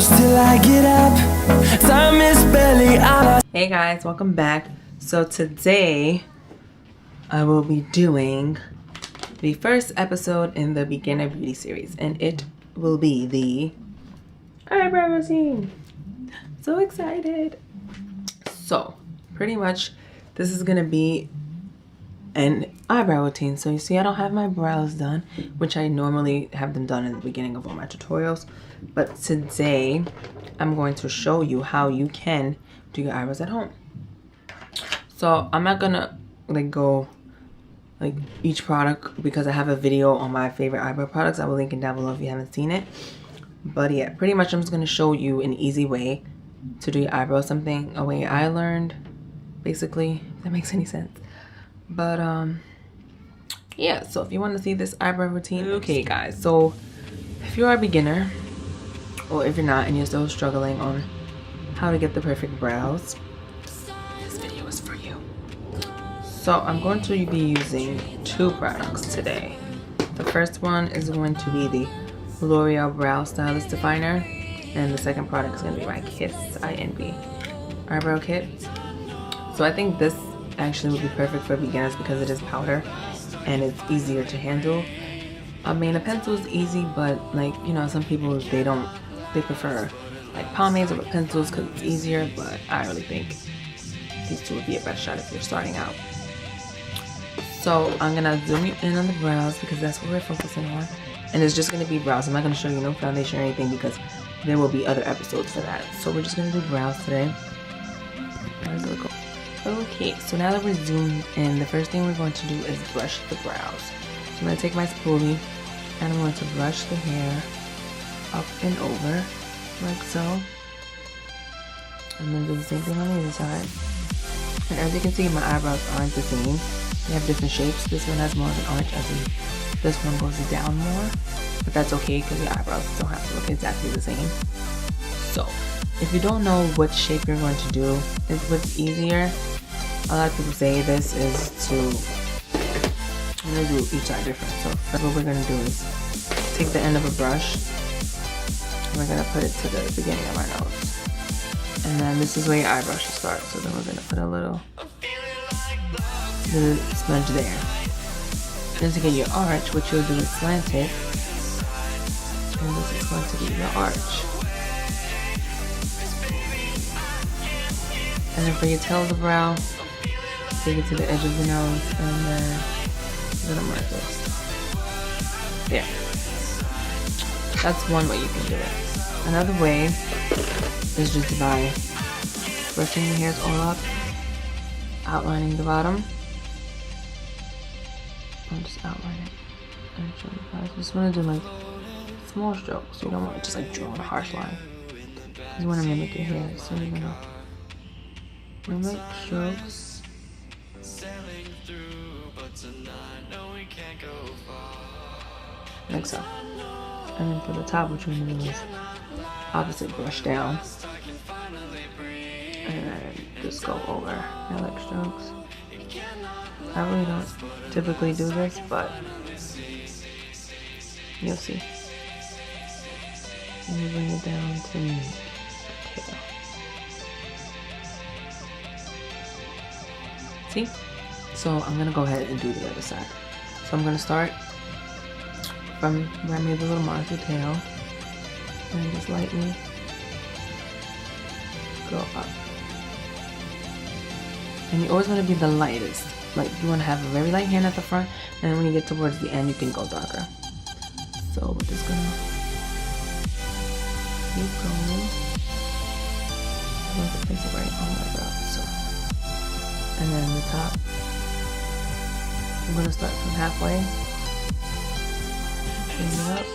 close till I get up. Time is barely on our... Hey guys, welcome back. So today I will be doing the first episode in the beginner beauty series, and it will be the eyebrow routine. So excited. So pretty much this is gonna be an eyebrow routine. So you see I don't have my brows done, which I normally have them done in the beginning of all my tutorials, but today I'm going to show you how you can do your eyebrows at home. So I'm not gonna go each product because I have a video on my favorite eyebrow products. I will link it down below if you haven't seen it. But yeah, pretty much I'm just gonna show you an easy way to do your eyebrows, a way I learned, basically, if that makes any sense. But yeah, so if you want to see this eyebrow routine, okay guys, so if you're a beginner or if you're not and you're still struggling on how to get the perfect brows, this video is for you. So I'm going to be using two products today. The first one is going to be the L'Oreal Brow Stylist Definer, and the second product is going to be my Kris IENVY eyebrow kit. So I think this actually would be perfect for beginners because it is powder and it's easier to handle. I mean, a pencil is easy, but some people they prefer pomades over pencils because it's easier, but I really think these two would be a better shot if you're starting out. So I'm gonna zoom you in on the brows because that's what we're focusing on, and it's just gonna be brows. I'm not gonna show you no foundation or anything because there will be other episodes for that. So we're just gonna do brows today. Okay, so now that we're zoomed in, the first thing we're going to do is brush the brows. So I'm going to take my spoolie and I'm going to brush the hair up and over, like so. And then do the same thing on the other side. And as you can see, my eyebrows aren't the same. They have different shapes. This one has more of an arch, this one goes down more. But that's okay because your eyebrows don't have to look exactly the same. So if you don't know what shape you're going to do, what's easier, a lot of people say this is I'm going to do each side different. So first what we're going to do is take the end of a brush and we're going to put it to the beginning of our nose. And then this is where your eyebrow should start. So then we're going to put a little smudge there. Then to get your arch, what you'll do is slant it. And this is going to be your arch. And then for your tail of the brow, take it to the edge of the nose, and then you're gonna mark this. There. That's one way you can do it. Another way is just by brushing your hairs all up, outlining the bottom. I'm just outlining and show you guys. You just want to do small strokes. You don't want to just draw a harsh line. You want to mimic your hair, so you're gonna mimic strokes. Like so. And then for the top, which one is opposite brush down. And then just go over your strokes. I really don't typically do this, but you'll see. And you bring it down to the tail. See? So I'm gonna go ahead and do the other side. So I'm gonna start from where I made the little mark, the tail, and just lightly go up. And you always want to be the lightest. You want to have a very light hand at the front, and then when you get towards the end, you can go darker. So we're just gonna keep going. I'm going to place it right on my brow. So, and then the top. I'm going to start from halfway. Bring it up.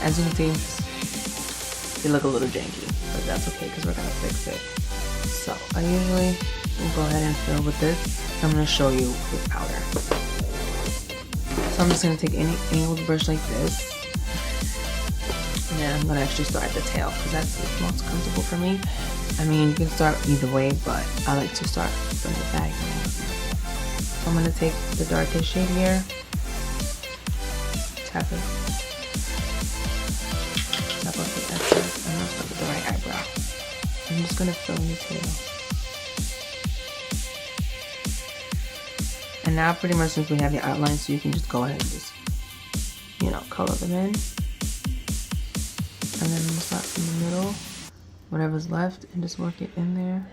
As you can see, they look a little janky, but that's okay because we're going to fix it. So I usually will go ahead and fill with this. I'm going to show you with powder. So I'm just going to take any angled brush like this. And then I'm going to actually start at the tail because that's the most comfortable for me. I mean, you can start either way, but I like to start from the back. So I'm gonna take the darkest shade here, tap it, tap up the excess, and I'll start with the right eyebrow. I'm just gonna fill in the tail. And now pretty much since we have the outline, so you can just go ahead and just, you know, color them in. And then we'll start from the middle, whatever's left, and just work it in there.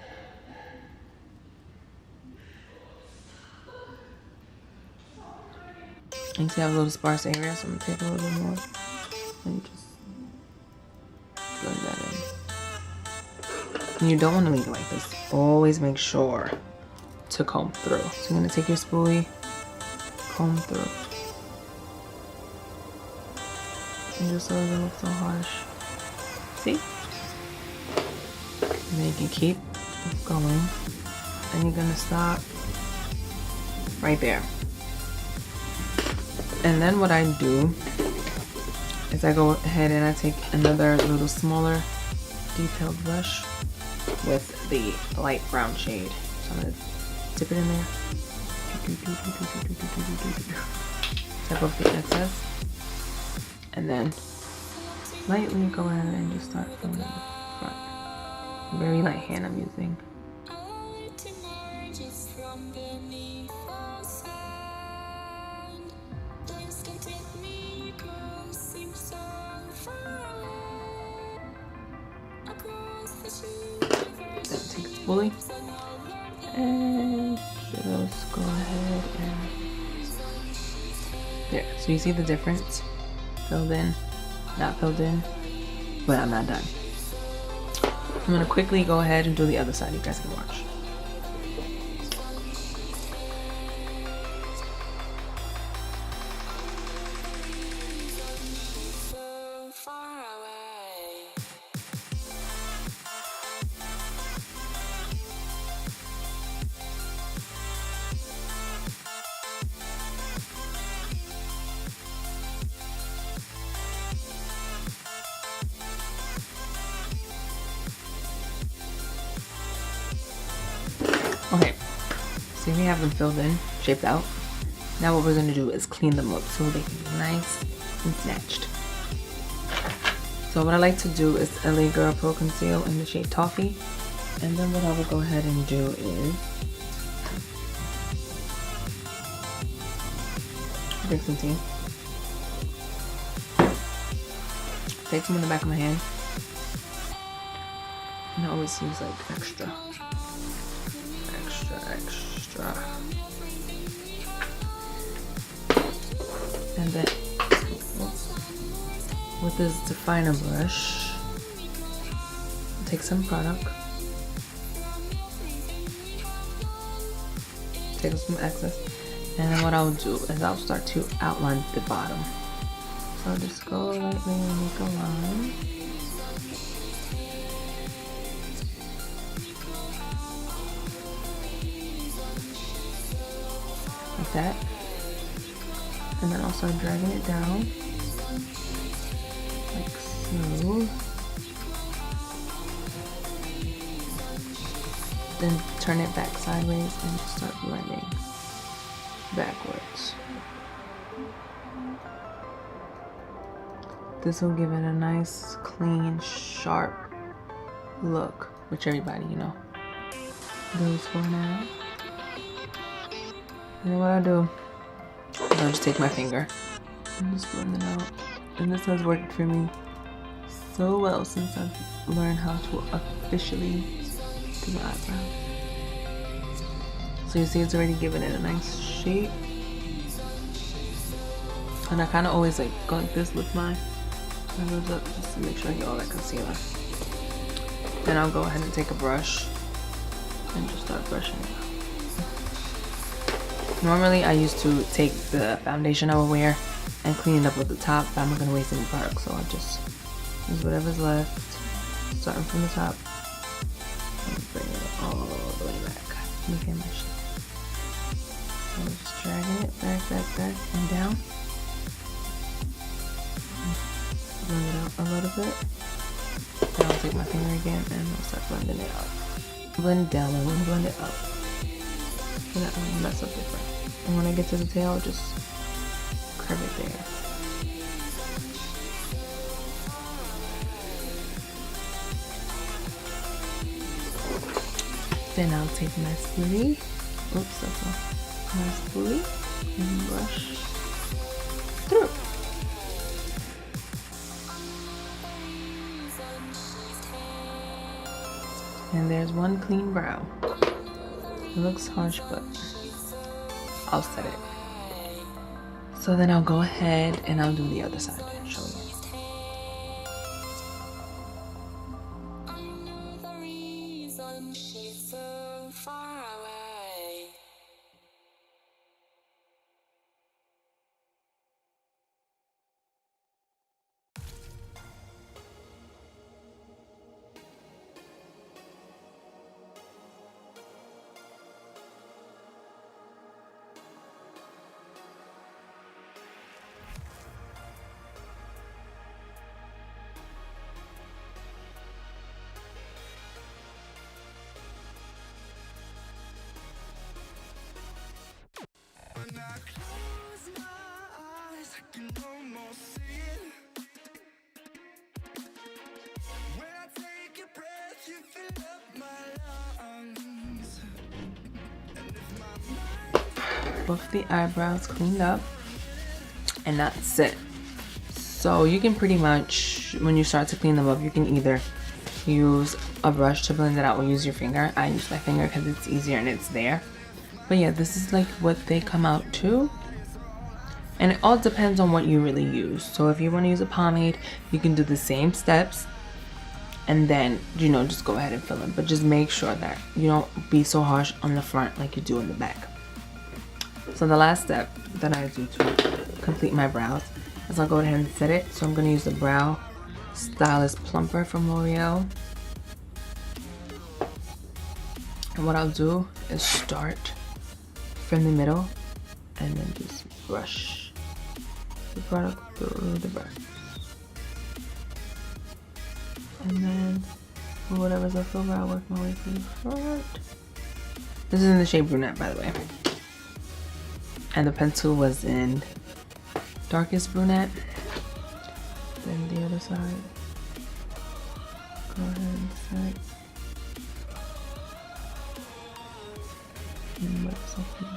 And you see I have a little sparse area, so I'm gonna take a little bit more and just blend that in. And you don't want to leave it like this. Always make sure to comb through. So you're gonna take your spoolie, comb through, and just so it doesn't look so harsh. See? And then you can keep going, and you're gonna stop right there. And then what I do is I go ahead and I take another little smaller detailed brush with the light brown shade. So I'm gonna dip it in there. Tap off the excess. And then lightly go ahead and just start from the front. Very light hand I'm using. Then take a spoolie and just go ahead and there. So you see the difference? Filled in, not filled in, but I'm not done. I'm gonna quickly go ahead and do the other side. You guys can watch. Okay, so we have them filled in, shaped out. Now what we're gonna do is clean them up so they can be nice and snatched. So what I like to do is LA Girl Pro Conceal in the shade Toffee. And then what I will go ahead and do is take some tea. Take some in the back of my hand. And I always use like extra. And then with this definer brush, take some product, take some excess, and then what I'll do is I'll start to outline the bottom. So I'll just go lightly and make a line. Like that. And then I'll start dragging it down. Like so. Then turn it back sideways and just start blending backwards. This will give it a nice, clean, sharp look, which everybody, you know, goes for now. And then what I do, I'll just take my finger and just blend it out. And this has worked for me so well since I've learned how to officially do my eyebrow. So you see it's already given it a nice shape. And I kind of always like go like this with my eyebrows up just to make sure I get all that concealer. Then I'll go ahead and take a brush and just start brushing it out. Normally I used to take the foundation I would wear and clean it up with the top, but I'm not going to waste any product, so I'll just use whatever's left, starting from the top and bring it all the way back. Look at my shape. So I'm just dragging it back, and down. Blend it out a little bit. Then I'll take my finger again and I'll start blending it out. Blend it down and then blend it up. So that will mess up different. And when I get to the tail, just curve it there. Then I'll take my spoolie. Oops, that's all. My spoolie and brush through. And there's one clean brow. It looks harsh, but I'll set it. So then I'll go ahead and I'll do the other side and show you. Both the eyebrows cleaned up, and that's it. So you can pretty much, when you start to clean them up, you can either use a brush to blend it out or use your finger. I use my finger because it's easier and it's there. But yeah, this is like what they come out to, and it all depends on what you really use. So if you want to use a pomade, you can do the same steps and then, you know, just go ahead and fill in, but just make sure that you don't be so harsh on the front like you do in the back. So the last step that I do to complete my brows is I'll go ahead and set it. So I'm going to use the Brow Stylist Plumper from L'Oreal. And what I'll do is start from the middle and then just brush the product through the brush. And then for whatever's left over, I'll work my way to the front. This is in the shade Brunette, by the way. And the pencil was in darkest Brunette. Then the other side. Go ahead and set. And wet something.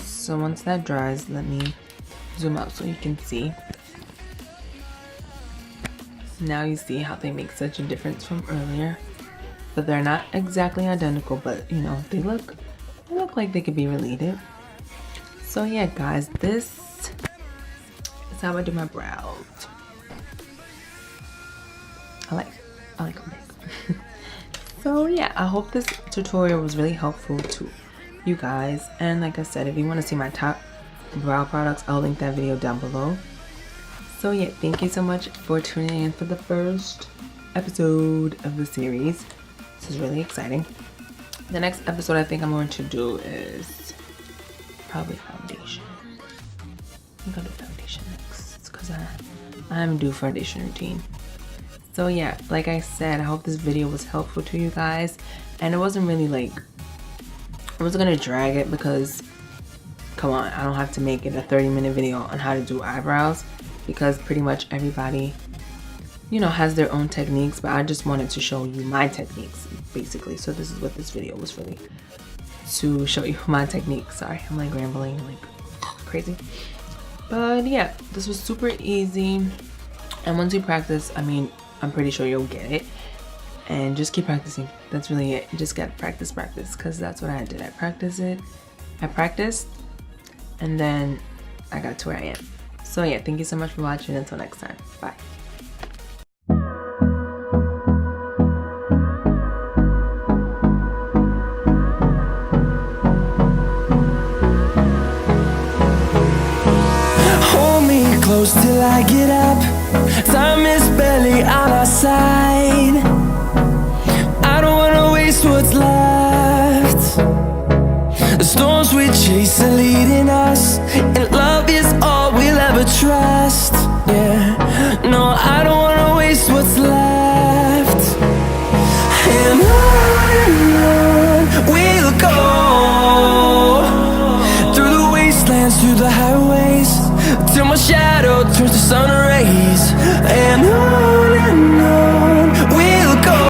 So once that dries, let me zoom out so you can see. Now you see how they make such a difference from earlier. But they're not exactly identical, but you know, they look like they could be related. So yeah, guys, this is how I do my brows. I like them big. So yeah, I hope this tutorial was really helpful to you guys. And like I said, if you want to see my top brow products, I'll link that video down below. So yeah, thank you so much for tuning in for the first episode of the series. This is really exciting. The next episode I think I'm going to do is probably foundation. I'm gonna do foundation next because I'm due foundation routine. So yeah, like I said, I hope this video was helpful to you guys. And it wasn't really like, I wasn't gonna drag it because, come on, I don't have to make it a 30-minute video on how to do eyebrows because pretty much everybody, you know, has their own techniques, but I just wanted to show you my techniques basically. So this is what this video was really, to show you my techniques. Sorry, I'm like rambling like crazy, but yeah, this was super easy. And once you practice, I mean, I'm pretty sure you'll get it. And just keep practicing. That's really it. You just gotta practice, because that's what I did. I practiced, and then I got to where I am. So yeah, thank you so much for watching. Until next time, bye. Close till I get up. Time is barely on our side. I don't wanna waste what's left. The storms we chase are leading us, and love is all we'll ever highways till my shadow turns to sun rays. And on